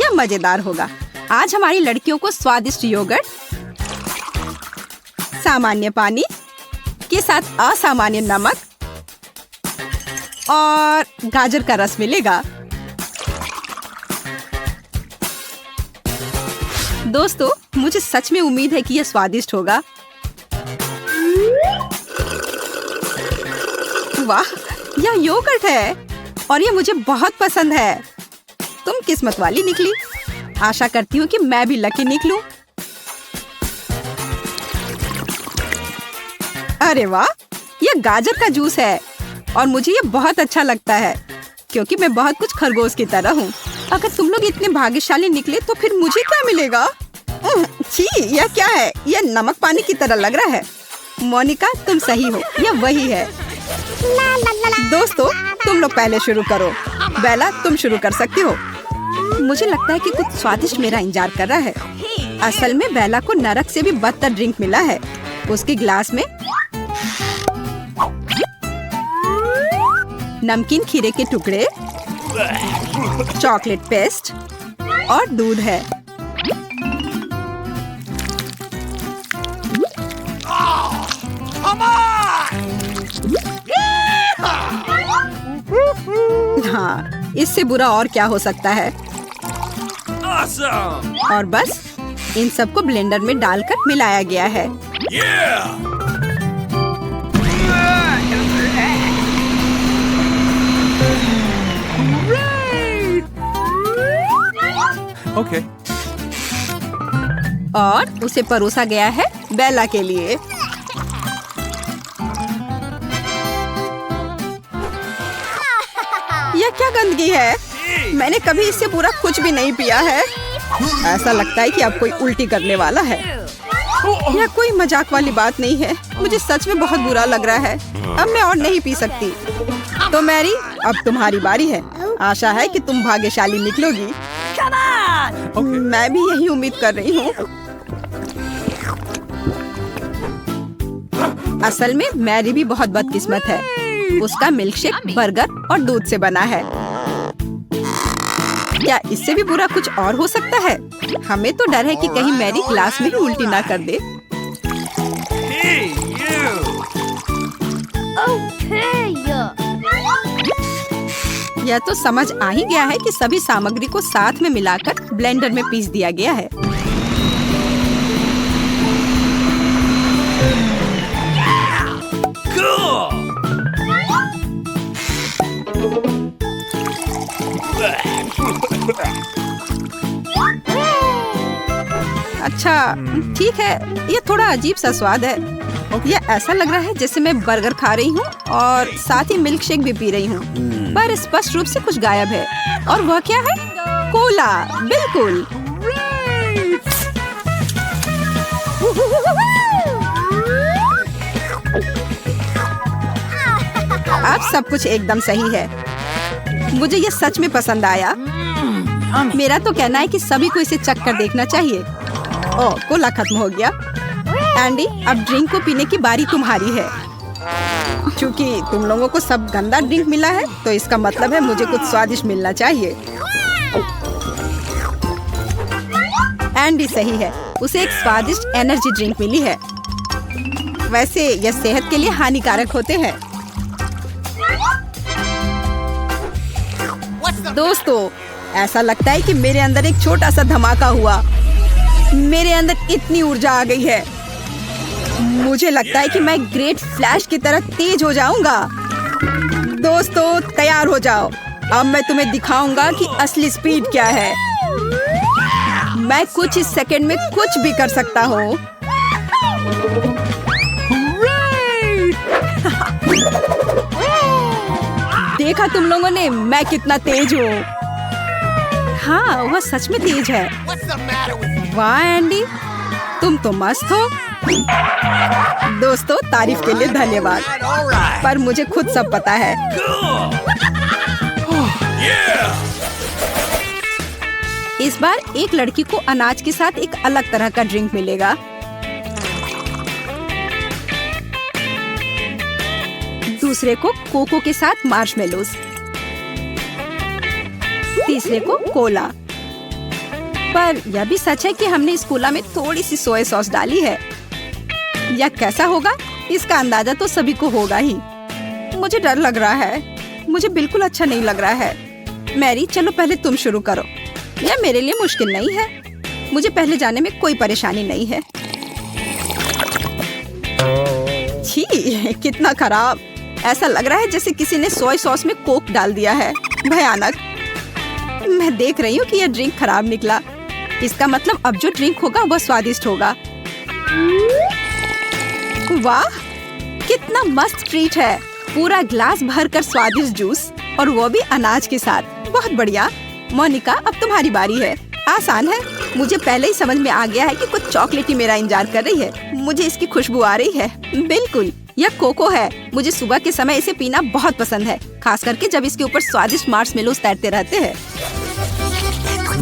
यह मजेदार होगा। आज हमारी लड़कियों को स्वादिष्ट योगर्ट, सामान्य पानी के साथ असामान्य नमक और गाजर का रस मिलेगा। दोस्तों, मुझे सच में उम्मीद है कि यह स्वादिष्ट होगा। वाह, यह योगर्ट है और यह मुझे बहुत पसंद है। तुम किस्मत वाली निकली। आशा करती हूँ कि मैं भी लकी निकलूं। अरे वाह, यह गाजर का जूस है और मुझे यह बहुत अच्छा लगता है क्योंकि मैं बहुत कुछ खरगोश की तरह हूँ। अगर तुम लोग इतने भाग्यशाली निकले तो फिर मुझे क्या मिलेगा? छी, यह क्या है? यह नमक पानी की तरह लग रहा है। मोनिका, तुम सही हो, यह वही है। दोस्तों, तुम लोग पहले शुरू करो। बेला, तुम शुरू कर सकती हो। मुझे लगता है कि कुछ स्वादिष्ट मेरा इंतजार कर रहा है। असल में बेला को नरक से भी बदतर ड्रिंक मिला है। उसके गिलास में नमकीन खीरे के टुकड़े, चॉकलेट पेस्ट और दूध है। हाँ, इससे बुरा और क्या हो सकता है। और बस इन सबको ब्लेंडर में डालकर मिलाया गया है। Okay. और उसे परोसा गया है बेला के लिए। यह क्या गंदगी है? मैंने कभी इससे पूरा कुछ भी नहीं पिया है। ऐसा लगता है कि अब कोई उल्टी करने वाला है। यह कोई मजाक वाली बात नहीं है। मुझे सच में बहुत बुरा लग रहा है। अब मैं और नहीं पी सकती। तो मैरी, अब तुम्हारी बारी है। आशा है कि तुम भाग्यशाली निकलोगी। मैं भी यही उम्मीद कर रही हूँ। असल में मैरी भी बहुत बदकिस्मत है। उसका मिल्कशेक बर्गर और दूध से बना है। क्या इससे भी बुरा कुछ और हो सकता है? हमें तो डर है कि कहीं मैरी ग्लास में ही उल्टी ना कर दे। यह तो समझ आ ही गया है कि सभी सामग्री को साथ में मिलाकर ब्लेंडर में पीस दिया गया है। अच्छा, ठीक है। यह थोड़ा अजीब सा स्वाद है। यह ऐसा लग रहा है जैसे मैं बर्गर खा रही हूँ और साथ ही मिल्क शेक भी पी रही हूँ, पर स्पष्ट रूप से कुछ गायब है। और वह क्या है? कोला, बिल्कुल। अब सब कुछ एकदम सही है। मुझे यह सच में पसंद आया। मेरा तो कहना है कि सभी को इसे चख कर देखना चाहिए। ओह, कोला खत्म हो गया। एंडी, अब ड्रिंक को पीने की बारी तुम्हारी है। क्योंकि तुम लोगों को सब गंदा ड्रिंक मिला है, तो इसका मतलब है मुझे कुछ स्वादिष्ट मिलना चाहिए। एंडी सही है, उसे एक स्वादिष्ट एनर्जी ड्रिंक मिली है। वैसे यह सेहत के लिए हानिकारक होते हैं। दोस्तों, ऐसा लगता है कि मेरे अंदर एक छोटा सा धमाका हुआ। मेरे अंदर इतनी ऊर्जा आ गई है। मुझे लगता है कि मैं ग्रेट फ्लैश की तरह तेज हो जाऊंगा। दोस्तों, तैयार हो जाओ। अब मैं तुम्हें दिखाऊंगा कि असली स्पीड क्या है। मैं कुछ इस सेकंड में कुछ भी कर सकता हूँ। देखा तुम लोगों ने मैं कितना तेज हूँ। हाँ, वह सच में तेज है। वाह एंडी, तुम तो मस्त हो। दोस्तों, तारीफ के लिए धन्यवाद, पर मुझे खुद सब पता है। इस बार एक लड़की को अनाज के साथ एक अलग तरह का ड्रिंक मिलेगा। दूसरे को कोको के साथ मार्शमेलोज, तीसरे को कोला पर यह भी सच है कि हमने इस कोला में थोड़ी सी सोया सॉस डाली है। यह कैसा होगा इसका अंदाजा तो सभी को होगा ही। मुझे डर लग रहा है, मुझे बिल्कुल अच्छा नहीं लग रहा है। मैरी चलो पहले तुम शुरू करो। यह मेरे लिए मुश्किल नहीं है, मुझे पहले जाने में कोई परेशानी नहीं है। छी, कितना खराब। ऐसा लग रहा है जैसे किसी ने सोया सॉस में कोक डाल दिया है। भयानक। मैं देख रही हूँ कि यह ड्रिंक खराब निकला। इसका मतलब अब जो ड्रिंक होगा वह स्वादिष्ट होगा। वाह, कितना मस्त ट्रीट है। पूरा ग्लास भरकर स्वादिष्ट जूस और वो भी अनाज के साथ। बहुत बढ़िया। मोनिका, अब तुम्हारी बारी है। आसान है, मुझे पहले ही समझ में आ गया है कि कुछ चॉकलेटी मेरा इंतजार कर रही है। मुझे इसकी खुशबू आ रही है। बिल्कुल, यह कोको है। मुझे सुबह के समय इसे पीना बहुत पसंद है, खास करके जब इसके ऊपर स्वादिष्ट मार्शमेलोस तैरते रहते हैं।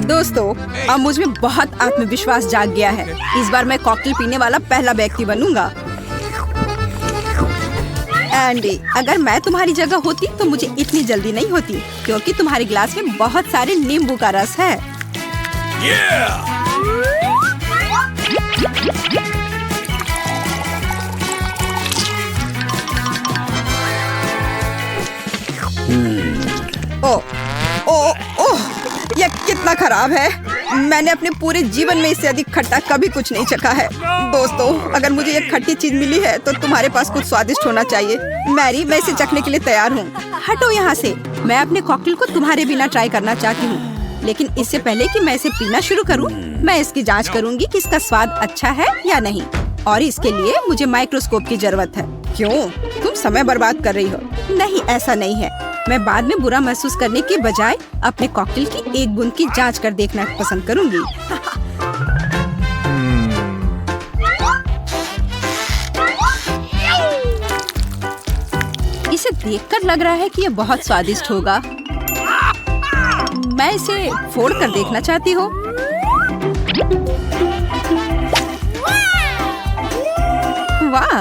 दोस्तों, अब मुझ में बहुत आत्मविश्वास जाग गया है। इस बार मैं कॉकटेल पीने वाला पहला व्यक्ति बनूंगा। एंडी, अगर मैं तुम्हारी जगह होती तो मुझे इतनी जल्दी नहीं होती, क्योंकि तुम्हारे ग्लास में बहुत सारे नींबू का रस है। ओह, यह कितना खराब है। मैंने अपने पूरे जीवन में इससे अधिक खट्टा कभी कुछ नहीं चखा है। दोस्तों, अगर मुझे ये खट्टी चीज मिली है तो तुम्हारे पास कुछ स्वादिष्ट होना चाहिए। मैरी, मैं इसे चखने के लिए तैयार हूँ। हटो यहाँ से। मैं अपने कॉकटेल को तुम्हारे बिना ट्राई करना चाहती हूँ, लेकिन इससे पहले कि मैं इसे पीना शुरू करूँ, मैं इसकी जाँच करूंगी कि इसका स्वाद अच्छा है या नहीं। और इसके लिए मुझे माइक्रोस्कोप की जरूरत है। क्यों? तुम समय बर्बाद कर रही हो। नहीं, ऐसा नहीं है। मैं बाद में बुरा महसूस करने के बजाय अपने कॉकटेल की एक बूंद की जांच कर देखना पसंद करूंगी। इसे देखकर लग रहा है कि यह बहुत स्वादिष्ट होगा। मैं इसे फोड़ कर देखना चाहती हूँ। वाह,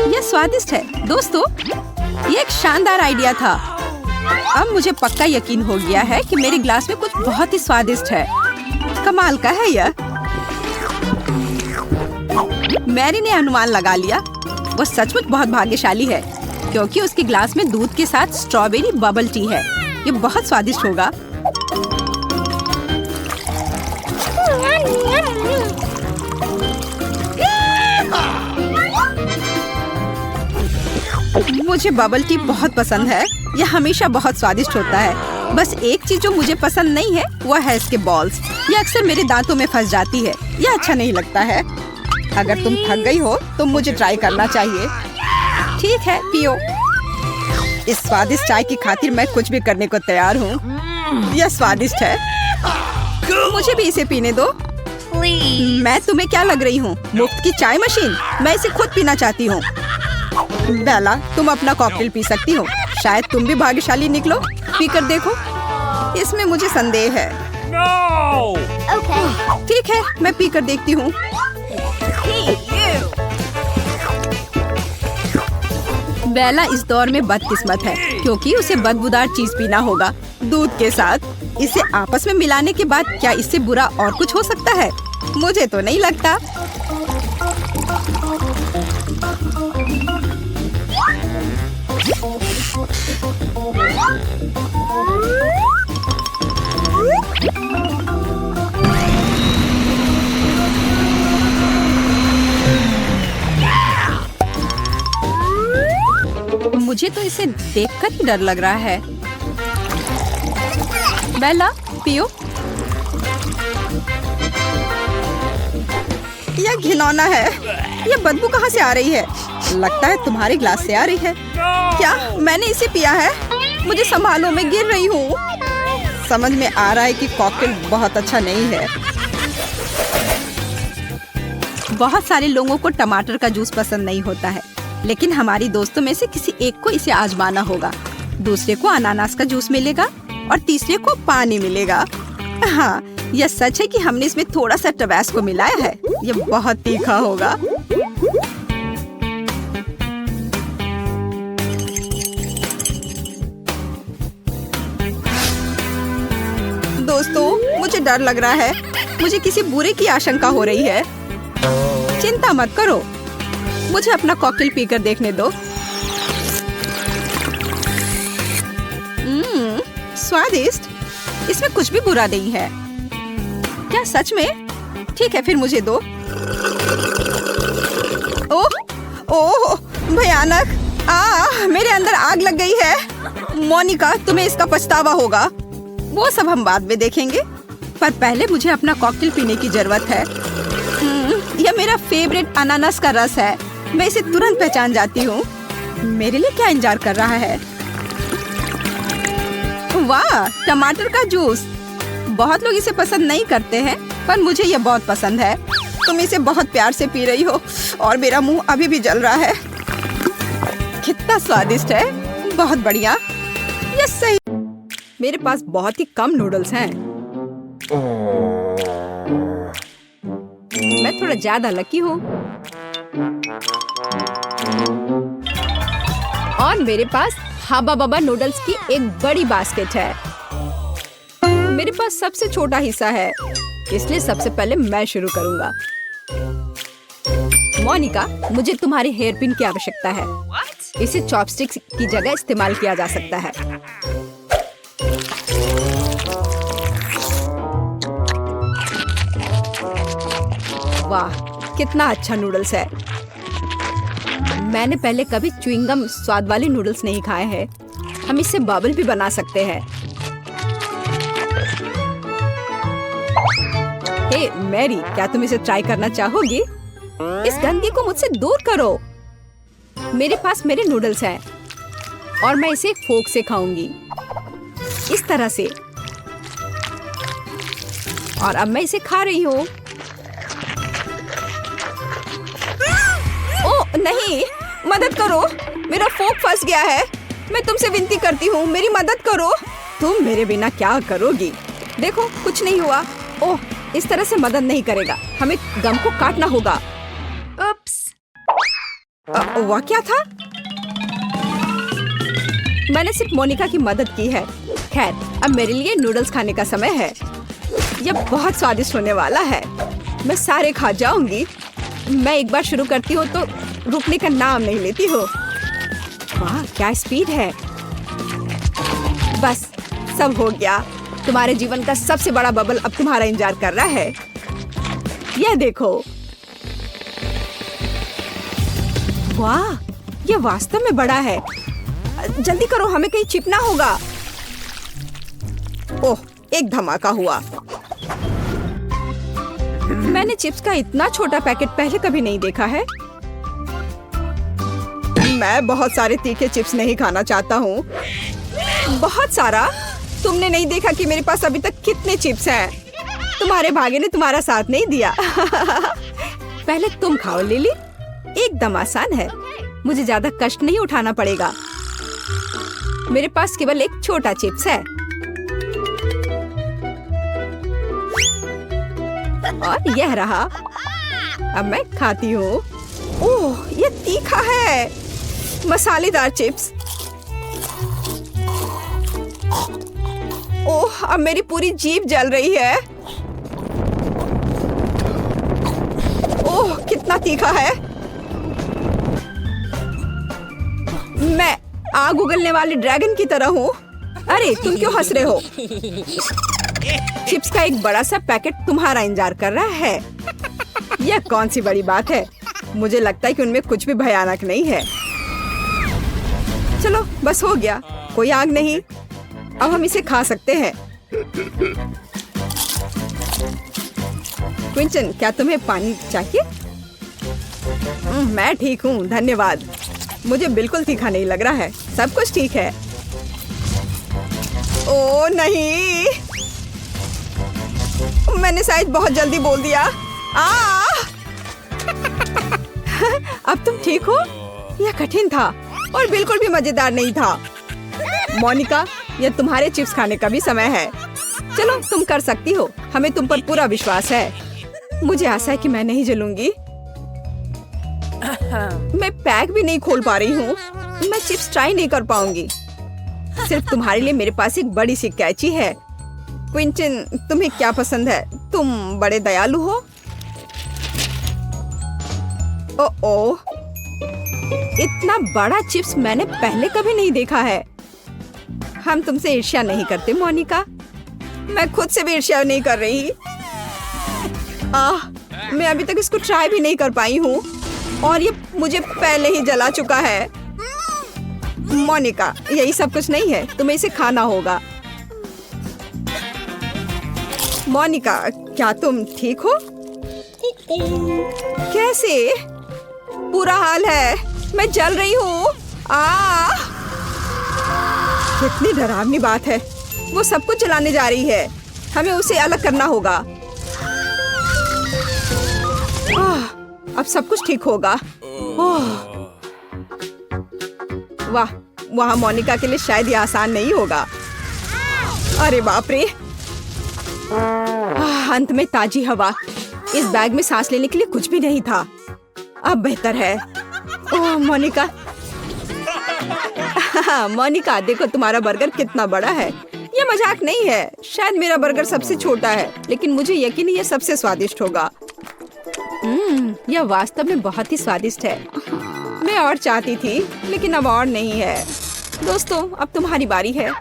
यह स्वादिष्ट है। दोस्तों, ये एक शानदार आइडिया था। अब मुझे पक्का यकीन हो गया है कि मेरे ग्लास में कुछ बहुत ही स्वादिष्ट है। कमाल का है यह। मैरी ने अनुमान लगा लिया। वो सचमुच बहुत भाग्यशाली है, क्योंकि उसके ग्लास में दूध के साथ स्ट्रॉबेरी बबल टी है। ये बहुत स्वादिष्ट होगा। मुझे बबल टी बहुत पसंद है। यह हमेशा बहुत स्वादिष्ट होता है। बस एक चीज जो मुझे पसंद नहीं है वह है इसके बॉल्स। यह अक्सर मेरे दांतों में फंस जाती है। यह अच्छा नहीं लगता है। अगर तुम थक गई हो तो मुझे ट्राई करना चाहिए। ठीक है, पियो। इस स्वादिष्ट चाय की खातिर मैं कुछ भी करने को तैयार हूँ। यह स्वादिष्ट है। मुझे भी इसे पीने दो। मैं तुम्हें क्या लग रही हूँ, मुफ्त की चाय मशीन? मैं इसे खुद पीना चाहती हूँ। बेला, तुम अपना कॉकटेल पी सकती हो। शायद तुम भी भाग्यशाली निकलो। पी कर देखो। इसमें मुझे संदेह है। ठीक है, मैं पी कर देखती हूँ। बेला इस दौर में बदकिस्मत है, क्योंकि उसे बदबूदार चीज पीना होगा दूध के साथ। इसे आपस में मिलाने के बाद क्या इससे बुरा और कुछ हो सकता है? मुझे तो नहीं लगता। मुझे तो इसे देखकर ही डर लग रहा है। बेला, पियो। यह घिनौना है। यह बदबू कहाँ से आ रही है? लगता है तुम्हारे ग्लास से आ रही है। क्या मैंने इसे पिया है? मुझे संभालो, मैं गिर रही हूँ। समझ में आ रहा है कि कॉकटेल बहुत अच्छा नहीं है। बहुत सारे लोगों को टमाटर का जूस पसंद नहीं होता है, लेकिन हमारी दोस्तों में से किसी एक को इसे आजमाना होगा। दूसरे को अनानास का जूस मिलेगा और तीसरे को पानी मिलेगा। हाँ, यह सच है कि हमने इसमें थोड़ा सा टबैस्को मिलाया है। यह बहुत तीखा होगा। दोस्तों, मुझे डर लग रहा है। मुझे किसी बुरे की आशंका हो रही है। चिंता मत करो, मुझे अपना कॉकटेल पीकर देखने दो। स्वादिष्ट, इसमें कुछ भी बुरा नहीं है। क्या सच में? ठीक है, फिर मुझे दो। ओह ओह, भयानक! मेरे अंदर आग लग गई है। मोनिका, तुम्हें इसका पछतावा होगा। वो सब हम बाद में देखेंगे, पर पहले मुझे अपना कॉकटेल पीने की जरूरत है। यह मेरा फेवरेट अनानास का रस है। मैं इसे तुरंत पहचान जाती हूँ। मेरे लिए क्या इंतजार कर रहा है? वाह, टमाटर का जूस। बहुत लोग इसे पसंद नहीं करते हैं, पर मुझे यह बहुत पसंद है। तुम इसे बहुत प्यार से पी रही हो और मेरा मुंह अभी भी जल रहा है। कितना स्वादिष्ट है, बहुत बढ़िया। यह सही। मेरे पास बहुत ही कम नूडल्स हैं। मैं थोड़ा ज्यादा लकी हूँ। और मेरे पास हब्बा बब्बा नूडल्स की एक बड़ी बास्केट है। मेरे पास सबसे छोटा हिस्सा है, इसलिए सबसे पहले मैं शुरू करूंगा। मोनिका, मुझे तुम्हारी हेयर पिन की आवश्यकता है। इसे चॉपस्टिक्स की जगह इस्तेमाल किया जा सकता है। वाह, कितना अच्छा नूडल्स है। मैंने पहले कभी च्युइंगम स्वाद वाले नूडल्स नहीं खाए हैं। हम इससे बबल भी बना सकते हैं। हे मैरी, क्या तुम इसे ट्राई करना चाहोगी? इस गंदगी को मुझसे दूर करो। मेरे पास मेरे नूडल्स हैं और मैं इसे फोक से खाऊंगी, इस तरह से। और अब मैं इसे खा रही हूँ। ओह नहीं, मदद करो, मेरा फोक फंस गया है। मैं तुमसे विनती करती हूँ, मेरी मदद करो। तुम मेरे बिना क्या करोगी? देखो, कुछ नहीं हुआ। ओह, इस तरह से मदद नहीं करेगा, हमें गम को काटना होगा। वह क्या था? मैंने सिर्फ मोनिका की मदद की है। खैर, अब मेरे लिए नूडल्स खाने का समय है। यह बहुत स्वादिष्ट होने वाला है। मैं सारे खा जाऊंगी। मैं एक बार शुरू करती हूँ तो रुकने का नाम नहीं लेती हो। वाह, क्या स्पीड है। बस, सब हो गया। तुम्हारे जीवन का सबसे बड़ा बबल अब तुम्हारा इंतजार कर रहा है। यह देखो। वाह, यह वास्तव में बड़ा है। जल्दी करो, हमें कहीं चिपना होगा। ओह, एक धमाका हुआ। मैंने चिप्स का इतना छोटा पैकेट पहले कभी नहीं देखा है। मैं बहुत सारे तीखे चिप्स नहीं खाना चाहता हूँ। बहुत सारा? तुमने नहीं देखा कि मेरे पास अभी तक कितने चिप्स हैं? तुम्हारे भाग्य ने तुम्हारा साथ नहीं दिया। पहले तुम खाओ लिली, एकदम आसान है। मुझे ज्यादा कष्ट नहीं उठाना पड़ेगा। मेरे पास केवल एक छोटा चिप्स है। और यह रहा। अब मैं खाती हूँ। ओह, ये तीखा है। मसालेदार चिप्स। ओह, अब मेरी पूरी जीभ जल रही है। ओह, कितना तीखा है। मैं आग उगलने वाले ड्रैगन की तरह हूँ। अरे, तुम क्यों हंस रहे हो? चिप्स का एक बड़ा सा पैकेट तुम्हारा इंतजार कर रहा है। यह कौन सी बड़ी बात है? मुझे लगता है कि उनमें कुछ भी भयानक नहीं है। चलो, बस हो गया। कोई आग नहीं। अब हम इसे खा सकते हैं। क्विंटन, क्या तुम्हें पानी चाहिए? मैं ठीक हूँ, धन्यवाद। मुझे बिल्कुल तीखा नहीं लग रहा है। सब कुछ ठीक है। ओह नहीं, मैंने शायद बहुत जल्दी बोल दिया। अब तुम ठीक हो? यह कठिन था और बिल्कुल भी मजेदार नहीं था। मोनिका, यह तुम्हारे चिप्स खाने का भी समय है। चलो, तुम कर सकती हो। हमें तुम पर पूरा विश्वास है। मुझे आशा है कि मैं नहीं जलूंगी। मैं पैक भी नहीं खोल पा रही हूँ। मैं चिप्स ट्राई नहीं कर पाऊंगी। सिर्फ तुम्हारे लिए मेरे पास एक बड़ी सी कैंची है। क्विंटन, तुम्हें क्या पसंद है? तुम बड़े दयालु हो। ओह, इतना बड़ा चिप्स मैंने पहले कभी नहीं देखा है। हम तुमसे ईर्ष्या नहीं करते मोनिका। मैं खुद से भी ईर्ष्या नहीं कर रही। मैं अभी तक इसको ट्राई भी नहीं कर पाई हूँ और ये मुझे पहले ही जला चुका है। मोनिका, यही सब कुछ नहीं है, तुम्हें इसे खाना होगा। मोनिका, क्या तुम ठीक हो? कैसे? बुरा हाल है, मैं जल रही हूँ। कितनी डरावनी बात है। वो सब कुछ जलाने जा रही है। हमें उसे अलग करना होगा। अब सब कुछ ठीक होगा। वाह, वहाँ मोनिका के लिए शायद ये आसान नहीं होगा। अरे बाप रे। अंत में ताजी हवा। इस बैग में सांस लेने के लिए कुछ भी नहीं था। अब बेहतर है। ओह मोनिका। मोनिका, देखो तुम्हारा बर्गर कितना बड़ा है। ये मजाक नहीं है। शायद मेरा बर्गर सबसे छोटा है, लेकिन मुझे यकीन है ये सबसे स्वादिष्ट होगा। यह वास्तव में बहुत ही स्वादिष्ट है। मैं और चाहती थी, लेकिन अब और नहीं है। दोस्तों, अब तुम्हारी बारी है।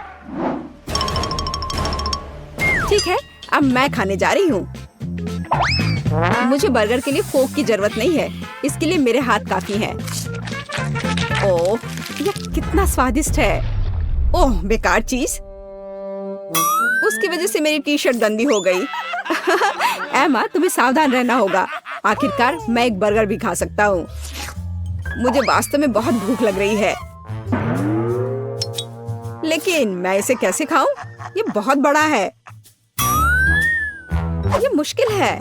ठीक है, अब मैं खाने जा रही हूँ। मुझे बर्गर के लिए फोक की जरूरत नहीं है। इसके लिए मेरे हाथ काफी हैं। ओह, यह कितना स्वादिष्ट है। ओह, बेकार चीज। उसकी वजह से मेरी टी शर्ट गंदी हो गई। एमा, तुम्हें सावधान रहना होगा। आखिरकार मैं एक बर्गर भी खा सकता हूँ। मुझे वास्तव में बहुत भूख लग रही है, लेकिन मैं इसे कैसे खाऊं? ये बहुत बड़ा है। ये मुश्किल है।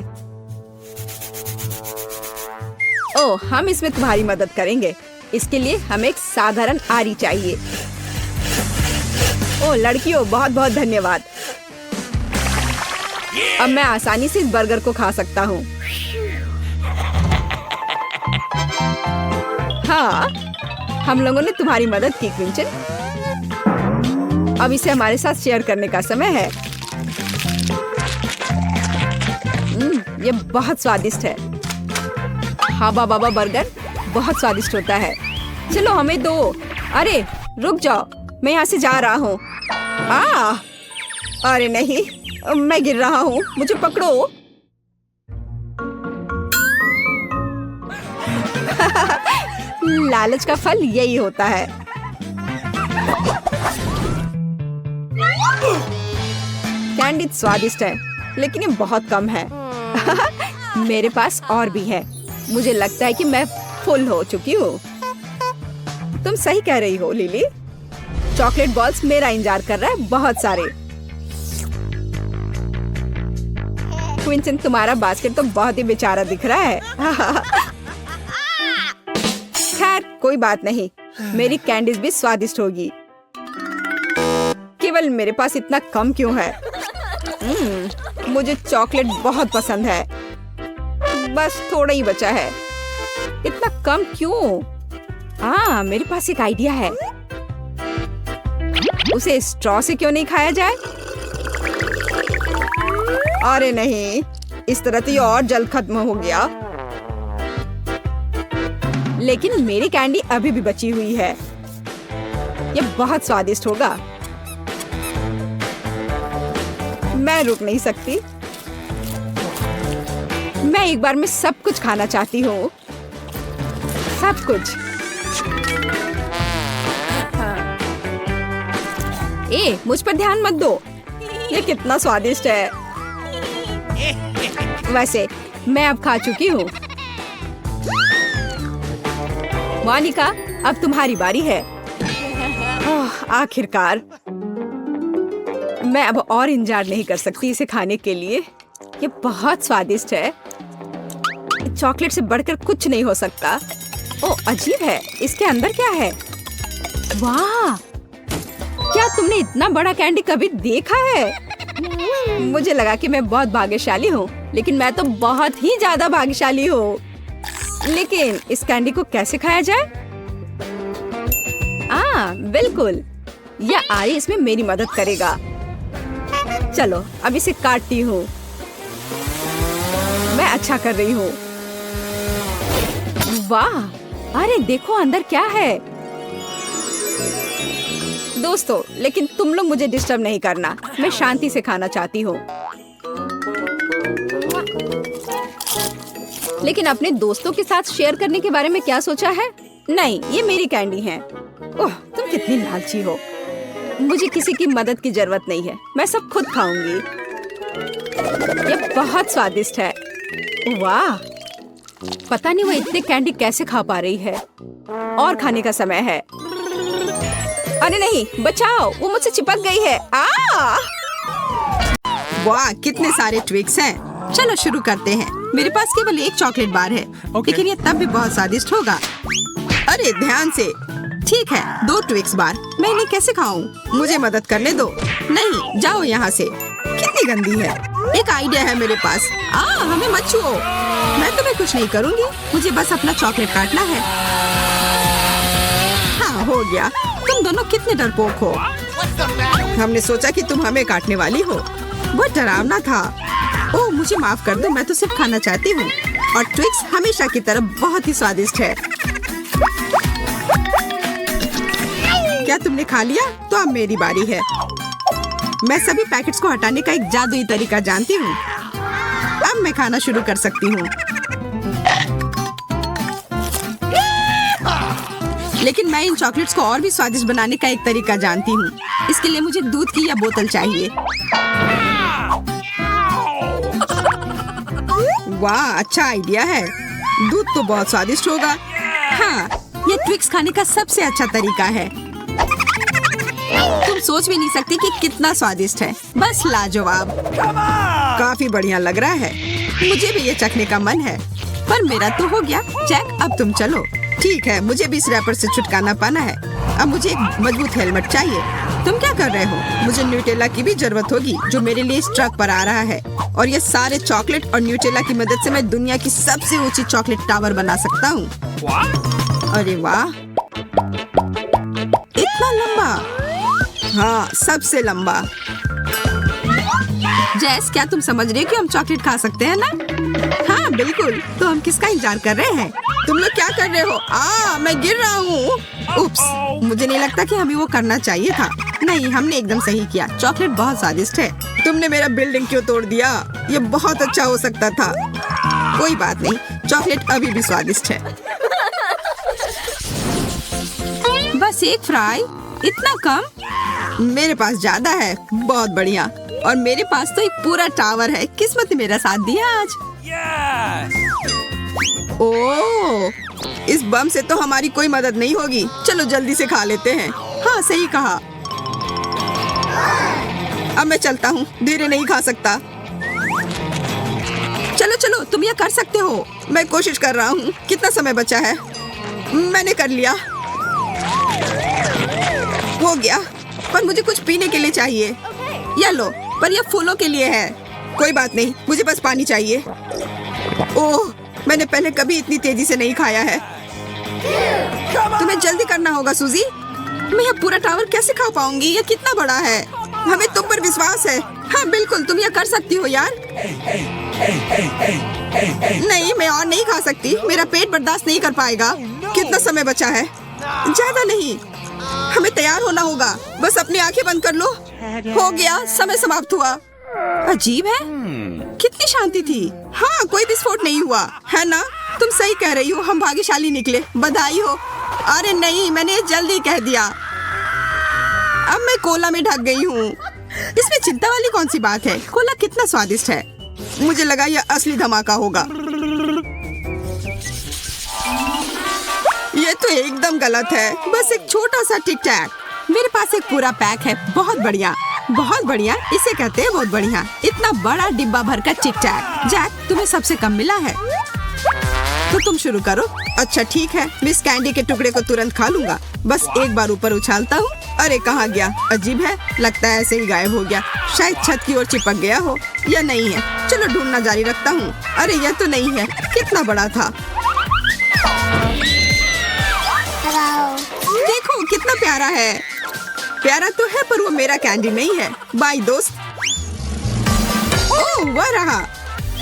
ओह, हम इसमें तुम्हारी मदद करेंगे। इसके लिए हमें एक साधारण आरी चाहिए। ओह लड़कियों, बहुत बहुत धन्यवाद। अब मैं आसानी से इस बर्गर को खा सकता हूँ। हाँ, हम लोगों ने तुम्हारी मदद की क्विंटन। अब इसे हमारे साथ शेयर करने का समय है। ये बहुत स्वादिष्ट है। हाबा बाबा बर्गर बहुत स्वादिष्ट होता है। चलो हमें दो। अरे रुक जाओ, मैं यहाँ से जा रहा हूँ। अरे नहीं, मैं गिर रहा हूँ, मुझे पकड़ो। लालच का फल यही होता है। कैंडी स्वादिष्ट है, लेकिन ये बहुत कम है। मेरे पास और भी है। मुझे लगता है कि मैं फुल हो चुकी हूँ। तुम सही कह रही हो लिली। चॉकलेट बॉल्स मेरा इंतजार कर रहा है, बहुत सारे। क्विंटन, तुम्हारा बास्केट तो बहुत ही बेचारा दिख रहा है। खैर कोई बात नहीं, मेरी कैंडीज भी स्वादिष्ट होगी। केवल मेरे पास इतना कम क्यों है? मुझे चॉकलेट बहुत पसंद है। बस थोड़ा ही बचा है। इतना कम क्यों? मेरे पास एक आइडिया है। उसे स्ट्रॉ से क्यों नहीं खाया जाए? अरे नहीं, इस तरह तो ये और जल्द खत्म हो गया। लेकिन मेरी कैंडी अभी भी बची हुई है। ये बहुत स्वादिष्ट होगा। मैं रुक नहीं सकती। मैं एक बार में सब कुछ खाना चाहती हूँ, सब कुछ। मुझ पर ध्यान मत दो। ये कितना स्वादिष्ट है। वैसे मैं अब खा चुकी हूँ। मोनिका, अब तुम्हारी बारी है। आखिरकार मैं अब और इंतजार नहीं कर सकती इसे खाने के लिए। ये बहुत स्वादिष्ट है। चॉकलेट से बढ़कर कुछ नहीं हो सकता। ओह अजीब है, इसके अंदर क्या है? वाह, क्या तुमने इतना बड़ा कैंडी कभी देखा है? मुझे लगा कि मैं बहुत भाग्यशाली हूँ, लेकिन मैं तो बहुत ही ज्यादा भाग्यशाली हूँ। लेकिन इस कैंडी को कैसे खाया जाए? बिल्कुल, यह आरी इसमें मेरी मदद करेगा। चलो अब इसे काटती हूँ। मैं अच्छा कर रही हूँ। वाह, अरे देखो अंदर क्या है। दोस्तों, लेकिन तुम लोग मुझे डिस्टर्ब नहीं करना, मैं शांति से खाना चाहती हूँ। लेकिन अपने दोस्तों के साथ शेयर करने के बारे में क्या सोचा है? नहीं, ये मेरी कैंडी है। ओह, तुम कितनी लालची हो। मुझे किसी की मदद की जरूरत नहीं है, मैं सब खुद खाऊंगी। ये बहुत स्वादिष्ट है। वाह, पता नहीं वो इतने कैंडी कैसे खा पा रही है। और खाने का समय है। अरे नहीं, बचाओ, वो मुझसे चिपक गई है। वाह, कितने सारे ट्विक्स हैं। चलो शुरू करते हैं। मेरे पास केवल एक चॉकलेट बार है, लेकिन ये तब भी बहुत स्वादिष्ट होगा। अरे ध्यान से। ठीक है, 2 ट्विक्स बार। मैं इन्हें कैसे खाऊं? मुझे मदद करने दो। नहीं, जाओ यहाँ से। कितनी गंदी है। एक आइडिया है मेरे पास। हमें मत छुओ। मैं तुम्हें कुछ नहीं करूँगी, मुझे बस अपना चॉकलेट काटना है। हाँ, हो गया। तुम दोनों कितने डरपोक हो। हमने सोचा कि तुम हमें काटने वाली हो। बहुत डरावना था। ओह, मुझे माफ कर दो, मैं तो सिर्फ खाना चाहती हूँ। और ट्विक्स हमेशा की तरह बहुत ही स्वादिष्ट है। क्या तुमने खा लिया? तो अब मेरी बारी है। मैं सभी पैकेट्स को हटाने का एक जादुई तरीका जानती हूँ। अब मैं खाना शुरू कर सकती हूँ। लेकिन मैं इन चॉकलेट्स को और भी स्वादिष्ट बनाने का एक तरीका जानती हूँ। इसके लिए मुझे दूध की या बोतल चाहिए। वाह, अच्छा आइडिया है। दूध तो बहुत स्वादिष्ट होगा। हाँ, ये ट्विक्स खाने का सबसे अच्छा तरीका है। तुम सोच भी नहीं सकती कि कितना स्वादिष्ट है। बस लाजवाब। काफी बढ़िया लग रहा है। मुझे भी ये चखने का मन है। पर मेरा तो हो गया। जैक, अब तुम चलो। ठीक है, मुझे भी इस रैपर से छुटकारा पाना है। अब मुझे एक मजबूत हेलमेट चाहिए। तुम क्या कर रहे हो? मुझे न्यूटेला की भी जरूरत होगी, जो मेरे लिए इस ट्रक पर आ रहा है। और ये सारे चॉकलेट और न्यूटेला की मदद से मैं दुनिया की सबसे ऊंची चॉकलेट टावर बना सकता हूँ। अरे वाह, इतना लंबा। हाँ, सबसे लंबा। जैस, क्या तुम समझ रहे हो कि हम चॉकलेट खा सकते हैं ना? हाँ बिल्कुल। तो हम किसका इंतजार कर रहे हैं? तुम लोग क्या कर रहे हो? मैं गिर रहा हूँ। उप्स, मुझे नहीं लगता कि हमें वो करना चाहिए था। नहीं, हमने एकदम सही किया। चॉकलेट बहुत स्वादिष्ट है। तुमने मेरा बिल्डिंग क्यों तोड़ दिया? ये बहुत अच्छा हो सकता था। कोई बात नहीं, चॉकलेट अभी भी स्वादिष्ट है। बस एक फ्राई? इतना कम? मेरे पास ज्यादा है। बहुत बढ़िया। और मेरे पास तो एक पूरा टावर है। किस्मत ने मेरा साथ दिया आज। ओह, इस बम से तो हमारी कोई मदद नहीं होगी। चलो जल्दी से खा लेते हैं। हाँ, सही कहा। अब मैं चलता हूँ, धीरे नहीं खा सकता। चलो चलो, तुम ये कर सकते हो। मैं कोशिश कर रहा हूँ। कितना समय बचा है? मैंने कर लिया। हो गया। पर मुझे कुछ पीने के लिए चाहिए। ये लो, पर यह फूलों के लिए है। कोई बात नहीं, मुझे बस पानी चाहिए। ओह, मैंने पहले कभी इतनी तेजी से नहीं खाया है। तुम्हें जल्दी करना होगा सूजी। मैं यह पूरा टावर कैसे खा पाऊंगी? यह कितना बड़ा है। हमें तुम पर विश्वास है। हाँ बिल्कुल, तुम यह कर सकती हो यार। नहीं, मैं और नहीं खा सकती। मेरा पेट बर्दाश्त नहीं कर पाएगा। कितना समय बचा है? ज्यादा नहीं। हमें तैयार होना होगा। बस अपनी आंखें बंद कर लो। हो गया, समय समाप्त हुआ। अजीब है, कितनी शांति थी। हाँ, कोई विस्फोट नहीं हुआ है ना? तुम सही कह रही हो, हम भाग्यशाली निकले। बधाई हो। अरे नहीं, मैंने जल्दी कह दिया। अब मैं कोला में ढक गई हूँ। इसमें चिंता वाली कौन सी बात है? कोला कितना स्वादिष्ट है। मुझे लगा यह असली धमाका होगा। ये तो एकदम गलत है। बस एक छोटा सा टिक टैक। मेरे पास एक पूरा पैक है। बहुत बढ़िया, बहुत बढ़िया। इसे कहते हैं बहुत बढ़िया। इतना बड़ा डिब्बा भर का टिक टैक। जैक, तुम्हें सबसे कम मिला है, तो तुम शुरू करो। अच्छा ठीक है, मिस कैंडी के टुकड़े को तुरंत खा लूंगा। बस एक बार ऊपर उछालता हूँ। अरे कहाँ गया? अजीब है, लगता है ऐसे ही गायब हो गया। शायद छत की ओर चिपक गया हो, या नहीं है। चलो ढूंढना जारी रखता हूँ। अरे यह तो नहीं है। कितना बड़ा था। देखो कितना प्यारा है। प्यारा तो है, पर वो मेरा कैंडी नहीं है। बाय दोस्त। ओह वह रहा।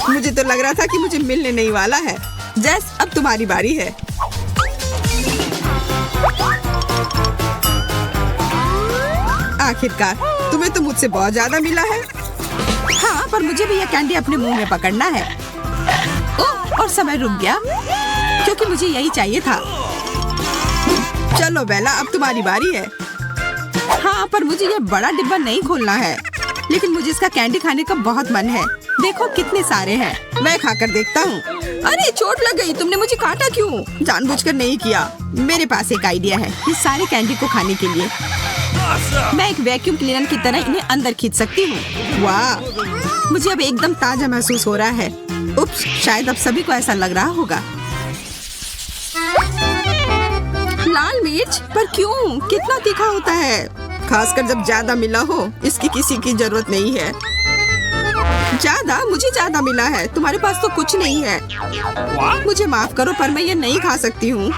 मुझे तो लग रहा था कि मुझे मिलने नहीं वाला है। जैस, अब तुम्हारी बारी है। आखिरकार तुम्हें तो मुझसे बहुत ज्यादा मिला है। हाँ, पर मुझे भी यह कैंडी अपने मुंह में पकड़ना है। ओह, और समय रुक गया क्योंकि मुझे यही चाहिए था। चलो बेला, अब तुम्हारी बारी है। हाँ, पर मुझे यह बड़ा डिब्बा नहीं खोलना है, लेकिन मुझे इसका कैंडी खाने का बहुत मन है। देखो कितने सारे हैं। मैं खाकर देखता हूँ। अरे चोट लग गई। तुमने मुझे काटा क्यों? जानबूझकर नहीं किया। मेरे पास एक आइडिया है इस सारे कैंडी को खाने के लिए। मैं एक वैक्यूम क्लीनर की तरह इन्हें अंदर खींच सकती हूँ। वाह, मुझे अब एकदम ताजा महसूस हो रहा है। उप्स, शायद अब सभी को ऐसा लग रहा होगा। लाल मिर्च, पर क्यों? कितना तीखा होता है, खासकर जब ज्यादा मिला हो। इसकी किसी की जरूरत नहीं है। ज्यादा? मुझे ज्यादा मिला है, तुम्हारे पास तो कुछ नहीं है। मुझे माफ करो, पर मैं ये नहीं खा सकती हूँ।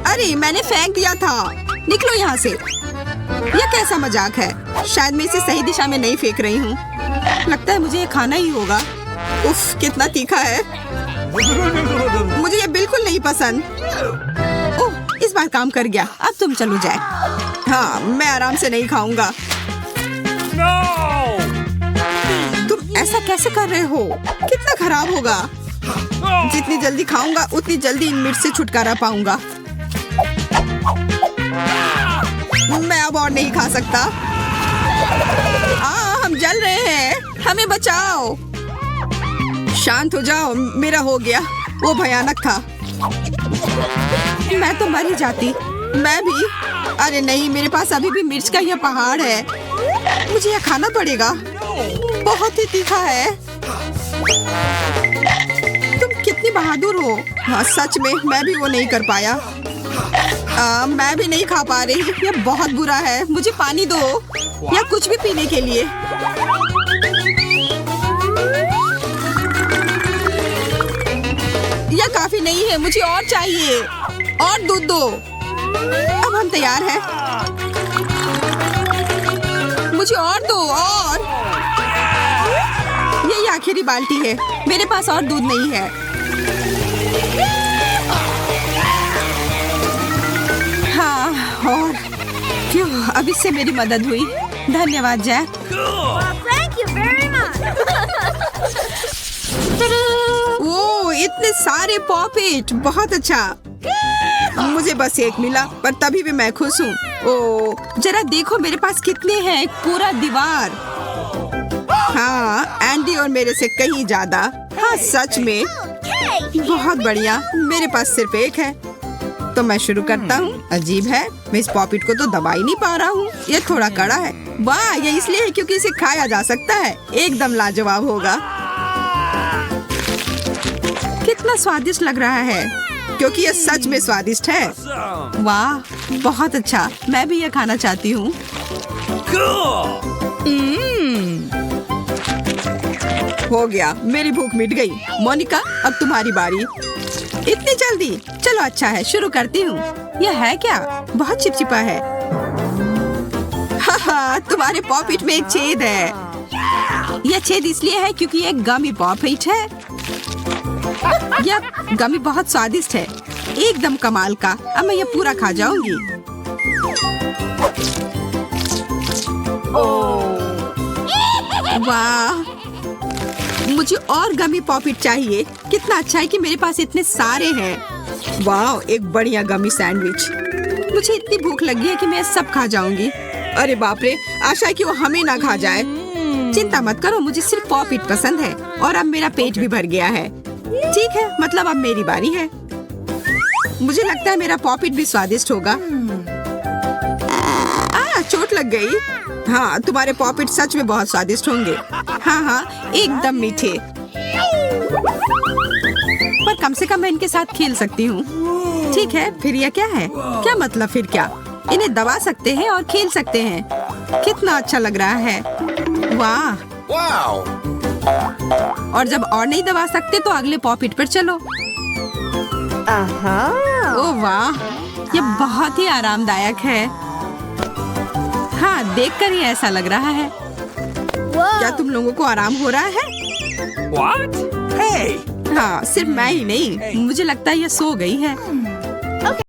अरे मैंने फेंक दिया था। निकलो यहाँ से। यह कैसा मजाक है? शायद मैं इसे सही दिशा में नहीं फेंक रही हूँ। लगता है मुझे ये खाना ही होगा। उफ, कितना तीखा है। मुझे ये बिल्कुल नहीं पसंद। ओह, इस बार काम कर गया। अब तुम चलो जाए। हाँ, मैं आराम से नहीं खाऊंगा। तुम ऐसा कैसे कर रहे हो? कितना खराब होगा। जितनी जल्दी खाऊंगा उतनी जल्दी इन मिर्च से छुटकारा पाऊंगा। मैं अब और नहीं खा सकता। हम जल रहे हैं, हमें बचाओ। शांत हो जाओ, मेरा हो गया। वो भयानक था। मैं तो मर ही जाती। मैं भी। अरे नहीं, मेरे पास अभी भी मिर्च का यह पहाड़ है। मुझे यह खाना पड़ेगा। बहुत ही तीखा है। तुम कितनी बहादुर हो। हाँ, सच में मैं भी वो नहीं कर पाया। मैं भी नहीं खा पा रही। यह बहुत बुरा है। मुझे पानी दो या कुछ भी पीने के लिए। यह काफी नहीं है, मुझे और चाहिए। और दूध दो। अब हम तैयार हैं। मुझे और दो। और यही आखिरी बाल्टी है। मेरे पास और दूध नहीं है। हाँ, और क्यों? अब इससे मेरी मदद हुई। धन्यवाद जैक। ओह, इतने सारे पॉपिट। बहुत अच्छा। मुझे बस एक मिला, पर तभी भी मैं खुश हूँ। ओह, जरा देखो मेरे पास कितने हैं। एक पूरा दीवार। हाँ, एंडी और मेरे से कहीं ज्यादा। हाँ, सच में बहुत बढ़िया। मेरे पास सिर्फ एक है, तो मैं शुरू करता हूँ। अजीब है, मैं इस पॉपिट को तो दबा ही नहीं पा रहा हूँ। ये थोड़ा कड़ा है। वाह, ये इसलिए है क्योंकि इसे खाया जा सकता है। एकदम लाजवाब होगा। कितना स्वादिष्ट लग रहा है, क्योंकि ये सच में स्वादिष्ट है। वाह, बहुत अच्छा। मैं भी ये खाना चाहती हूँ। हो गया, मेरी भूख मिट गई। मोनिका, अब तुम्हारी बारी। इतनी जल्दी? चलो अच्छा है, शुरू करती हूँ। यह है क्या? बहुत चिपचिपा है। हाँ, तुम्हारे पॉपिट में एक छेद है। यह छेद इसलिए है क्योंकि ये गमी पॉपिट है। यह गमी बहुत स्वादिष्ट है, एकदम कमाल का। अब मैं ये पूरा खा जाऊंगी। वाह, मुझे और गमी पॉपिट चाहिए। कितना अच्छा है कि मेरे पास इतने सारे हैं। वाह, एक बढ़िया गमी सैंडविच। मुझे इतनी भूख लगी है कि मैं सब खा जाऊंगी। अरे बाप रे, आशा है कि वो हमें ना खा जाए। चिंता मत करो, मुझे सिर्फ पॉपिट पसंद है और अब मेरा पेट भी भर गया है। ठीक है, मतलब अब मेरी बारी है। मुझे लगता है मेरा पॉपिट भी स्वादिष्ट होगा। चोट लग गई। हाँ, तुम्हारे पॉपिट सच में बहुत स्वादिष्ट होंगे। हाँ, एकदम मीठे। पर कम से कम मैं इनके साथ खेल सकती हूँ। ठीक है, फिर यह क्या है? क्या मतलब फिर क्या? इन्हें दबा सकते हैं और खेल सकते हैं। कितना अच्छा लग रहा है। वाह। और जब और नहीं दबा सकते तो अगले पॉपिट पर चलो। ओह वाह, ये बहुत ही आरामदायक है। हाँ, देखकर ही ऐसा लग रहा है। क्या तुम लोगों को आराम हो रहा है? What? Hey! हाँ, सिर्फ मैं ही नहीं, मुझे लगता है ये सो गई है।